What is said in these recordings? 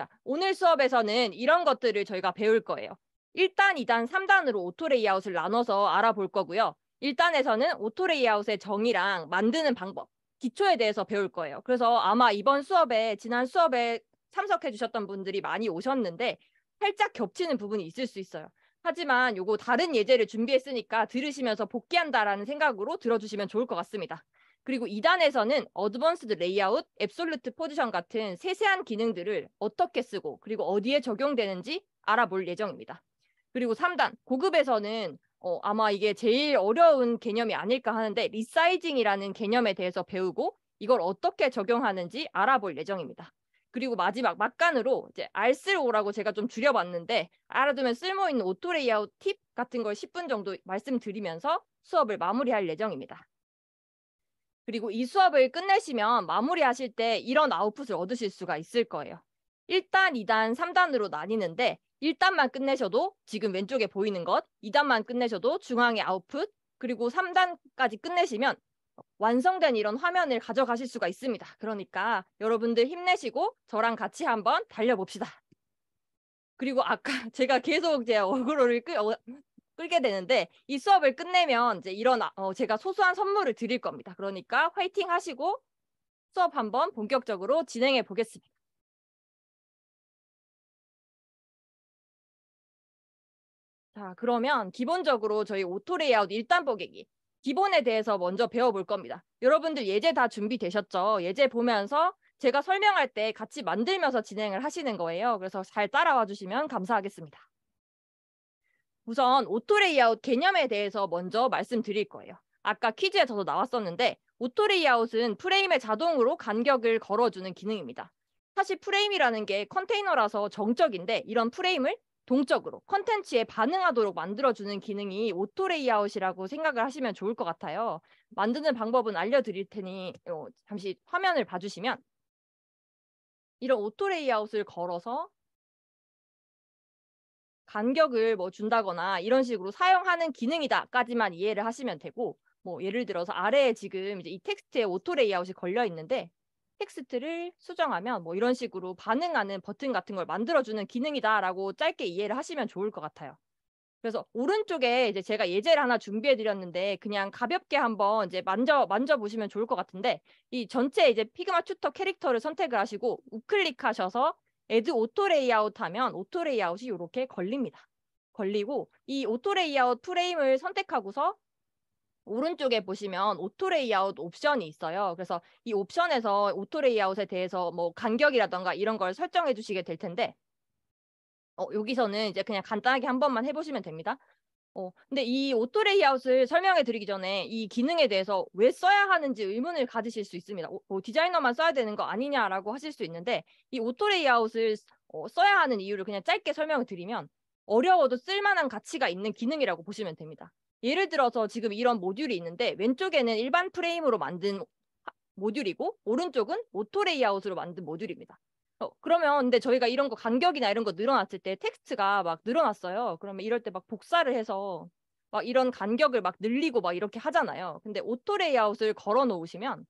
자, 오늘 수업에서는 이런 것들을 저희가 배울 거예요. 1단, 2단, 3단으로 오토 레이아웃을 나눠서 알아볼 거고요. 1단에서는 오토 레이아웃의 정의랑 만드는 방법, 기초에 대해서 배울 거예요. 그래서 아마 이번 수업에, 지난 수업에 참석해 주셨던 분들이 많이 오셨는데 살짝 겹치는 부분이 있을 수 있어요. 하지만 요거 다른 예제를 준비했으니까 들으시면서 복귀한다라는 생각으로 들어주시면 좋을 것 같습니다. 그리고 2단에서는 어드밴스드 레이아웃, 앱솔루트 포지션 같은 세세한 기능들을 어떻게 쓰고 그리고 어디에 적용되는지 알아볼 예정입니다. 그리고 3단, 고급에서는 아마 이게 제일 어려운 개념이 아닐까 하는데 리사이징이라는 개념에 대해서 배우고 이걸 어떻게 적용하는지 알아볼 예정입니다. 그리고 마지막 막간으로 이제 R4라고 제가 좀 줄여봤는데 알아두면 쓸모있는 오토 레이아웃 팁 같은 걸 10분 정도 말씀드리면서 수업을 마무리할 예정입니다. 그리고 이 수업을 끝내시면 마무리하실 때 이런 아웃풋을 얻으실 수가 있을 거예요. 1단, 2단, 3단으로 나뉘는데 1단만 끝내셔도 지금 왼쪽에 보이는 것, 2단만 끝내셔도 중앙의 아웃풋, 그리고 3단까지 끝내시면 완성된 이런 화면을 가져가실 수가 있습니다. 그러니까 여러분들 힘내시고 저랑 같이 한번 달려봅시다. 그리고 아까 제가 계속 제 어그로를 끌게 되는데 이 수업을 끝내면 이제 이런 제가 소소한 선물을 드릴 겁니다. 그러니까 화이팅 하시고 수업 한번 본격적으로 진행해 보겠습니다. 자, 그러면 기본적으로 저희 오토 레이아웃 1단 보객이 기본에 대해서 먼저 배워볼 겁니다. 여러분들 예제 다 준비되셨죠? 예제 보면서 제가 설명할 때 같이 만들면서 진행을 하시는 거예요. 그래서 잘 따라와 주시면 감사하겠습니다. 우선 오토 레이아웃 개념에 대해서 먼저 말씀드릴 거예요. 아까 퀴즈에 저도 나왔었는데 오토 레이아웃은 프레임에 자동으로 간격을 걸어주는 기능입니다. 사실 프레임이라는 게 컨테이너라서 정적인데 이런 프레임을 동적으로 컨텐츠에 반응하도록 만들어주는 기능이 오토 레이아웃이라고 생각을 하시면 좋을 것 같아요. 만드는 방법은 알려드릴 테니 잠시 화면을 봐주시면 이런 오토 레이아웃을 걸어서 간격을 뭐 준다거나 이런 식으로 사용하는 기능이다까지만 이해를 하시면 되고 뭐 예를 들어서 아래에 지금 이제 이 텍스트에 오토 레이아웃이 걸려 있는데 텍스트를 수정하면 뭐 이런 식으로 반응하는 버튼 같은 걸 만들어주는 기능이다라고 짧게 이해를 하시면 좋을 것 같아요. 그래서 오른쪽에 이제 제가 예제를 하나 준비해 드렸는데 그냥 가볍게 한번 이제 만져 보시면 좋을 것 같은데 이 전체 이제 피그마 튜터 캐릭터를 선택을 하시고 우클릭하셔서 애드 오토 레이아웃 하면 오토 레이아웃이 이렇게 걸립니다. 걸리고 이 오토 레이아웃 프레임을 선택하고서 오른쪽에 보시면 오토 레이아웃 옵션이 있어요. 그래서 이 옵션에서 오토 레이아웃에 대해서 뭐 간격이라던가 이런 걸 설정해 주시게 될 텐데 여기서는 이제 그냥 간단하게 한 번만 해보시면 됩니다. 근데 이 오토 레이아웃을 설명해 드리기 전에 이 기능에 대해서 왜 써야 하는지 의문을 가지실 수 있습니다. 디자이너만 써야 되는 거 아니냐라고 하실 수 있는데 이 오토 레이아웃을 써야 하는 이유를 그냥 짧게 설명을 드리면 어려워도 쓸만한 가치가 있는 기능이라고 보시면 됩니다. 예를 들어서 지금 이런 모듈이 있는데 왼쪽에는 일반 프레임으로 만든 모듈이고 오른쪽은 오토 레이아웃으로 만든 모듈입니다. 그러면 근데 저희가 이런 거 간격이나 이런 거 늘어났을 때 텍스트가 막 늘어났어요. 그러면 이럴 때 막 복사를 해서 막 이런 간격을 막 늘리고 막 이렇게 하잖아요. 근데 오토 레이아웃을 걸어 놓으시면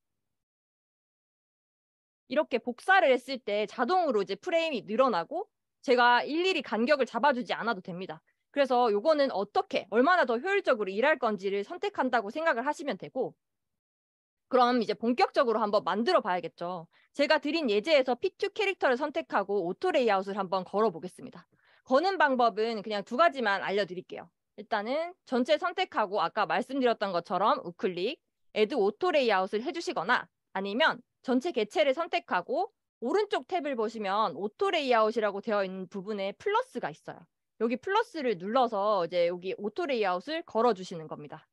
이렇게 복사를 했을 때 자동으로 이제 프레임이 늘어나고 제가 일일이 간격을 잡아주지 않아도 됩니다. 그래서 요거는 어떻게 얼마나 더 효율적으로 일할 건지를 선택한다고 생각을 하시면 되고 그럼 이제 본격적으로 한번 만들어 봐야겠죠. 제가 드린 예제에서 P2 캐릭터를 선택하고 오토 레이아웃을 한번 걸어 보겠습니다. 거는 방법은 그냥 두 가지만 알려드릴게요. 일단은 전체 선택하고 아까 말씀드렸던 것처럼 우클릭, 애드 오토 레이아웃을 해주시거나 아니면 전체 개체를 선택하고 오른쪽 탭을 보시면 오토 레이아웃이라고 되어 있는 부분에 플러스가 있어요. 여기 플러스를 눌러서 이제 여기 오토 레이아웃을 걸어 주시는 겁니다.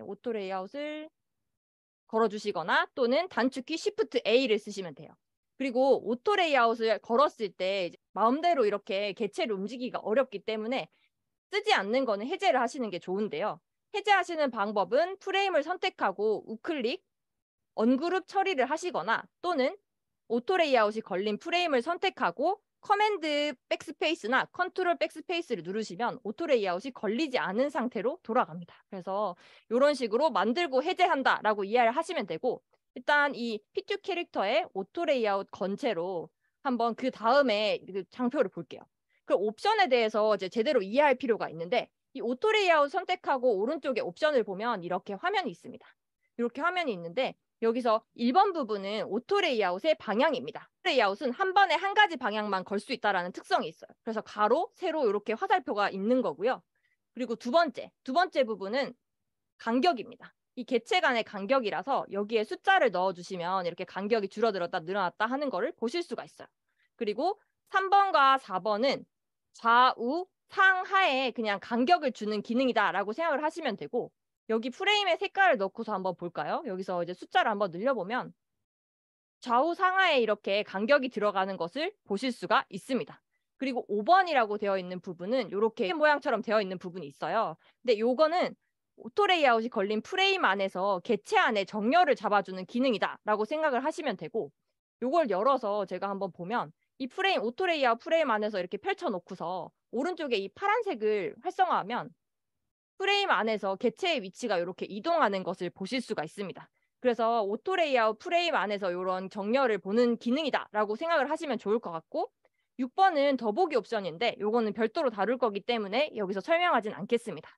오토 레이아웃을 걸어주시거나 또는 단축키 Shift A를 쓰시면 돼요. 그리고 오토 레이아웃을 걸었을 때 이제 마음대로 이렇게 개체를 움직이기가 어렵기 때문에 쓰지 않는 거는 해제를 하시는 게 좋은데요. 해제하시는 방법은 프레임을 선택하고 우클릭, 언그룹 처리를 하시거나 또는 오토 레이아웃이 걸린 프레임을 선택하고 커맨드 백스페이스나 컨트롤 백스페이스를 누르시면 오토 레이아웃이 걸리지 않은 상태로 돌아갑니다. 그래서 이런 식으로 만들고 해제한다라고 이해를 하시면 되고 일단 이 P2 캐릭터의 오토 레이아웃 건체로 한번 그 다음에 그 장표를 볼게요. 그럼 옵션에 대해서 이제 제대로 이해할 필요가 있는데 이 오토 레이아웃 선택하고 오른쪽에 옵션을 보면 이렇게 화면이 있습니다. 이렇게 화면이 있는데 여기서 1번 부분은 오토 레이아웃의 방향입니다. 레이아웃은 한 번에 한 가지 방향만 걸 수 있다는 특성이 있어요. 그래서 가로, 세로 이렇게 화살표가 있는 거고요. 그리고 두 번째 부분은 간격입니다. 이 개체 간의 간격이라서 여기에 숫자를 넣어주시면 이렇게 간격이 줄어들었다 늘어났다 하는 거를 보실 수가 있어요. 그리고 3번과 4번은 좌우 상하에 그냥 간격을 주는 기능이다라고 생각을 하시면 되고 여기 프레임에 색깔을 넣고서 한번 볼까요? 여기서 이제 숫자를 한번 늘려보면 좌우 상하에 이렇게 간격이 들어가는 것을 보실 수가 있습니다. 그리고 5번이라고 되어 있는 부분은 이렇게 모양처럼 되어 있는 부분이 있어요. 근데 요거는 오토 레이아웃이 걸린 프레임 안에서 개체 안에 정렬을 잡아주는 기능이다라고 생각을 하시면 되고 요걸 열어서 제가 한번 보면 이 프레임 오토 레이아웃 프레임 안에서 이렇게 펼쳐놓고서 오른쪽에 이 파란색을 활성화하면 프레임 안에서 개체의 위치가 이렇게 이동하는 것을 보실 수가 있습니다. 그래서 오토 레이아웃 프레임 안에서 이런 정렬을 보는 기능이다라고 생각을 하시면 좋을 것 같고 6번은 더보기 옵션인데 요거는 별도로 다룰 거기 때문에 여기서 설명하진 않겠습니다.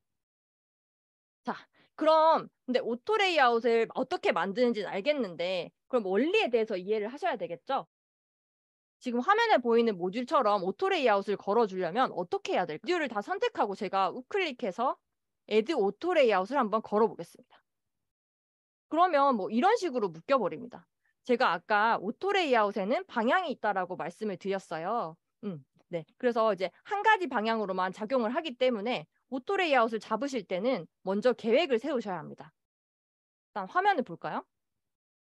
자, 그럼 근데 오토 레이아웃을 어떻게 만드는지는 알겠는데 그럼 원리에 대해서 이해를 하셔야 되겠죠? 지금 화면에 보이는 모듈처럼 오토 레이아웃을 걸어주려면 어떻게 해야 될까요? 모듈을 다 선택하고 제가 우클릭해서 Add 오토 레이아웃을 한번 걸어보겠습니다. 그러면 뭐 이런 식으로 묶여버립니다. 제가 아까 오토 레이아웃에는 방향이 있다라고 말씀을 드렸어요. 네. 그래서 이제 한 가지 방향으로만 작용을 하기 때문에 오토 레이아웃을 잡으실 때는 먼저 계획을 세우셔야 합니다. 일단 화면을 볼까요?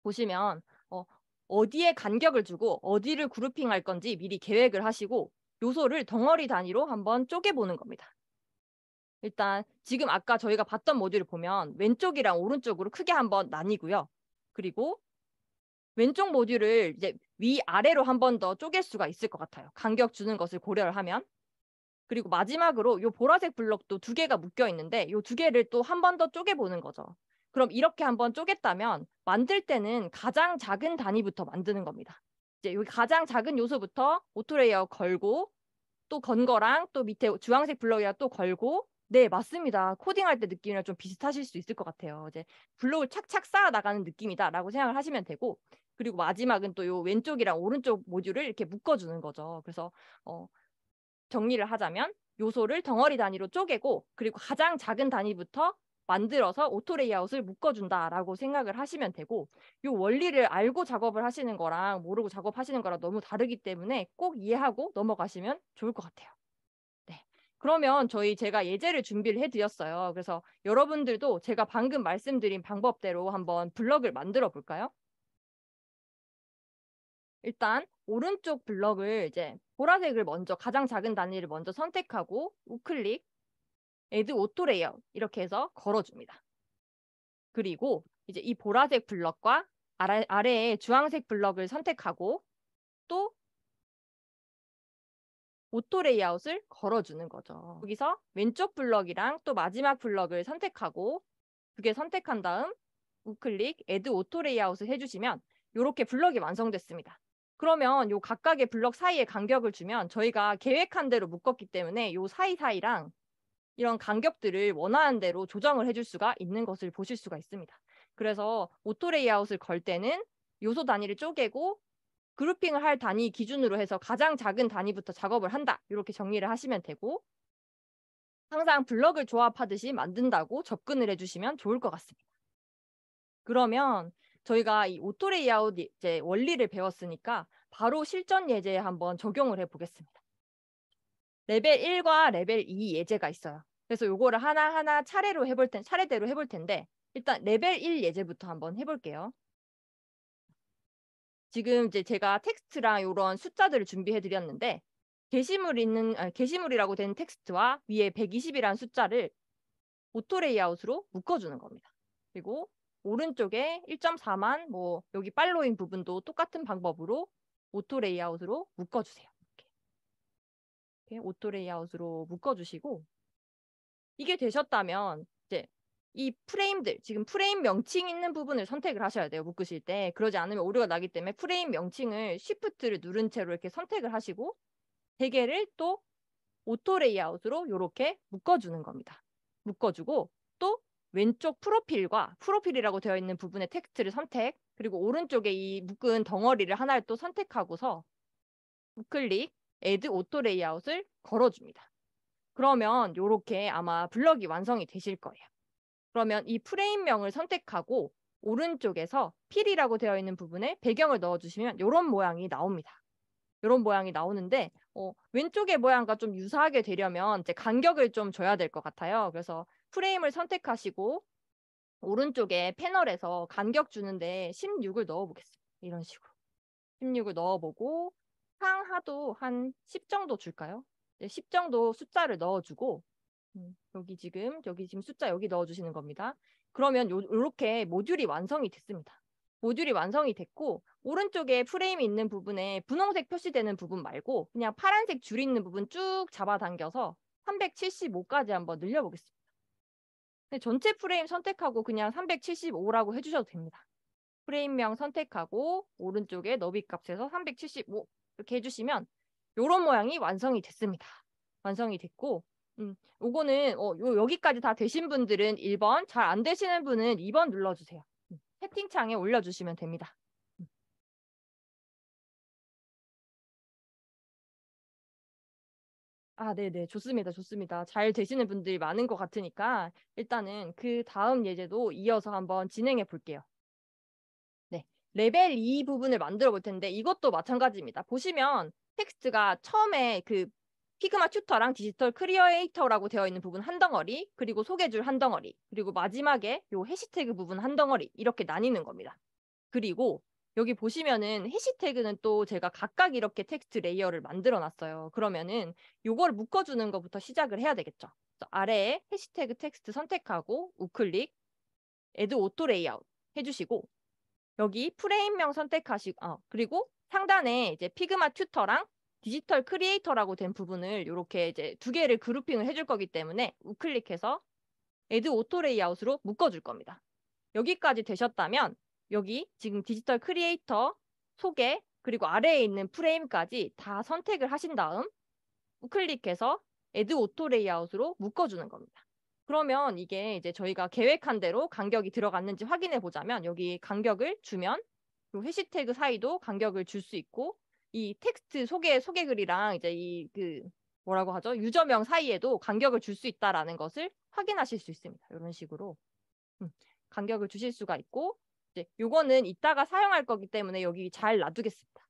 보시면 어디에 간격을 주고 어디를 그룹핑할 건지 미리 계획을 하시고 요소를 덩어리 단위로 한번 쪼개보는 겁니다. 일단 지금 아까 저희가 봤던 모듈을 보면 왼쪽이랑 오른쪽으로 크게 한번 나뉘고요. 그리고 왼쪽 모듈을 이제 위아래로 한 번 더 쪼갤 수가 있을 것 같아요. 간격 주는 것을 고려를 하면. 그리고 마지막으로 요 보라색 블럭도 두 개가 묶여 있는데 요 두 개를 또 한 번 더 쪼개보는 거죠. 그럼 이렇게 한번 쪼갰다면 만들 때는 가장 작은 단위부터 만드는 겁니다. 이제 여기 가장 작은 요소부터 오토 레이아웃 걸고 또 건 거랑 또 밑에 주황색 블럭이랑 또 걸고 네, 맞습니다. 코딩할 때 느낌이랑 좀 비슷하실 수 있을 것 같아요. 이제 블록을 착착 쌓아 나가는 느낌이다라고 생각을 하시면 되고 그리고 마지막은 또 요 왼쪽이랑 오른쪽 모듈을 이렇게 묶어주는 거죠. 그래서 정리를 하자면 요소를 덩어리 단위로 쪼개고 그리고 가장 작은 단위부터 만들어서 오토 레이아웃을 묶어준다라고 생각을 하시면 되고 요 원리를 알고 작업을 하시는 거랑 모르고 작업하시는 거랑 너무 다르기 때문에 꼭 이해하고 넘어가시면 좋을 것 같아요. 네. 그러면 제가 예제를 준비를 해드렸어요. 그래서 여러분들도 제가 방금 말씀드린 방법대로 한번 블럭을 만들어 볼까요? 일단 오른쪽 블럭을 이제 보라색을 먼저 가장 작은 단위를 먼저 선택하고 우클릭, Add Auto Layout 이렇게 해서 걸어줍니다. 그리고 이제 이 보라색 블럭과 아래에 주황색 블럭을 선택하고 또 오토 레이아웃을 걸어주는 거죠. 여기서 왼쪽 블럭이랑 또 마지막 블럭을 선택하고 두 개 선택한 다음 우클릭 Add Auto Layout을 해주시면 이렇게 블럭이 완성됐습니다. 그러면 요 각각의 블럭 사이에 간격을 주면 저희가 계획한 대로 묶었기 때문에 요 사이사이랑 이런 간격들을 원하는 대로 조정을 해줄 수가 있는 것을 보실 수가 있습니다. 그래서 오토 레이아웃을 걸 때는 요소 단위를 쪼개고 그룹핑을 할 단위 기준으로 해서 가장 작은 단위부터 작업을 한다. 이렇게 정리를 하시면 되고 항상 블럭을 조합하듯이 만든다고 접근을 해주시면 좋을 것 같습니다. 그러면 저희가 이 오토 레이아웃 이제 원리를 배웠으니까 바로 실전 예제에 한번 적용을 해보겠습니다. 레벨 1과 레벨 2 예제가 있어요. 그래서 요거를 하나하나 차례대로 해볼 텐데 일단 레벨 1 예제부터 한번 해볼게요. 지금 이제 제가 텍스트랑 이런 숫자들을 준비해 드렸는데 게시물이라고 된 텍스트와 위에 120이라는 숫자를 오토 레이아웃으로 묶어주는 겁니다. 그리고 오른쪽에 1.4만 뭐 여기 팔로잉 부분도 똑같은 방법으로 오토 레이아웃으로 묶어주세요. 이렇게 오토 레이아웃으로 묶어주시고 이게 되셨다면 이제 이 프레임들, 지금 프레임 명칭 있는 부분을 선택을 하셔야 돼요. 묶으실 때. 그러지 않으면 오류가 나기 때문에 프레임 명칭을 Shift를 누른 채로 이렇게 선택을 하시고 대개를 또 오토 레이아웃으로 이렇게 묶어주는 겁니다. 묶어주고 또 왼쪽 프로필과 프로필이라고 되어 있는 부분의 텍스트를 선택, 그리고 오른쪽에 이 묶은 덩어리를 하나를 또 선택하고서 우클릭 Add Auto Layout을 걸어줍니다. 그러면 이렇게 아마 블럭이 완성이 되실 거예요. 그러면 이 프레임명을 선택하고 오른쪽에서 필이라고 되어 있는 부분에 배경을 넣어주시면 이런 모양이 나옵니다. 이런 모양이 나오는데 왼쪽의 모양과 좀 유사하게 되려면 이제 간격을 좀 줘야 될 것 같아요. 그래서 프레임을 선택하시고 오른쪽에 패널에서 간격 주는데 16을 넣어보겠습니다. 이런 식으로 16을 넣어보고 상하도 한 10 정도 줄까요? 10 정도 숫자를 넣어주고 여기 지금 숫자 여기 넣어주시는 겁니다. 그러면 요렇게 모듈이 완성이 됐습니다. 모듈이 완성이 됐고 오른쪽에 프레임이 있는 부분에 분홍색 표시되는 부분 말고 그냥 파란색 줄 있는 부분 쭉 잡아당겨서 375까지 한번 늘려보겠습니다. 전체 프레임 선택하고 그냥 375라고 해주셔도 됩니다. 프레임명 선택하고 오른쪽에 너비 값에서 375 이렇게 해주시면 이런 모양이 완성이 됐습니다. 완성이 됐고 요거는 여기까지 다 되신 분들은 1번, 잘 안 되시는 분은 2번 눌러주세요. 채팅창에 올려주시면 됩니다. 아, 네네. 좋습니다. 좋습니다. 잘 되시는 분들이 많은 것 같으니까 일단은 그 다음 예제도 이어서 한번 진행해 볼게요. 네. 레벨 2 부분을 만들어 볼 텐데 이것도 마찬가지입니다. 보시면 텍스트가 처음에 그 피그마 튜터랑 디지털 크리에이터라고 되어 있는 부분 한 덩어리, 그리고 소개줄 한 덩어리, 그리고 마지막에 요 해시태그 부분 한 덩어리 이렇게 나뉘는 겁니다. 그리고 여기 보시면은 해시태그는 또 제가 각각 이렇게 텍스트 레이어를 만들어 놨어요. 그러면은 요걸 묶어주는 것부터 시작을 해야 되겠죠. 그래서 아래에 해시태그 텍스트 선택하고 우클릭, Add Auto Layout 해주시고 여기 프레임명 선택하시고 그리고 상단에 이제 피그마 튜터랑 디지털 크리에이터라고 된 부분을 이렇게 이제 두 개를 그룹핑을 해줄 거기 때문에 우클릭해서 Add Auto Layout으로 묶어줄 겁니다. 여기까지 되셨다면 여기 지금 디지털 크리에이터 소개 그리고 아래에 있는 프레임까지 다 선택을 하신 다음 우클릭해서 Add Auto Layout으로 묶어주는 겁니다. 그러면 이게 이제 저희가 계획한 대로 간격이 들어갔는지 확인해 보자면 여기 간격을 주면 이 해시태그 사이도 간격을 줄 수 있고 이 텍스트 소개글이랑 이제 이 그 뭐라고 하죠? 유저명 사이에도 간격을 줄 수 있다라는 것을 확인하실 수 있습니다. 이런 식으로 간격을 주실 수가 있고 이제 요거는 이따가 사용할 거기 때문에 여기 잘 놔두겠습니다.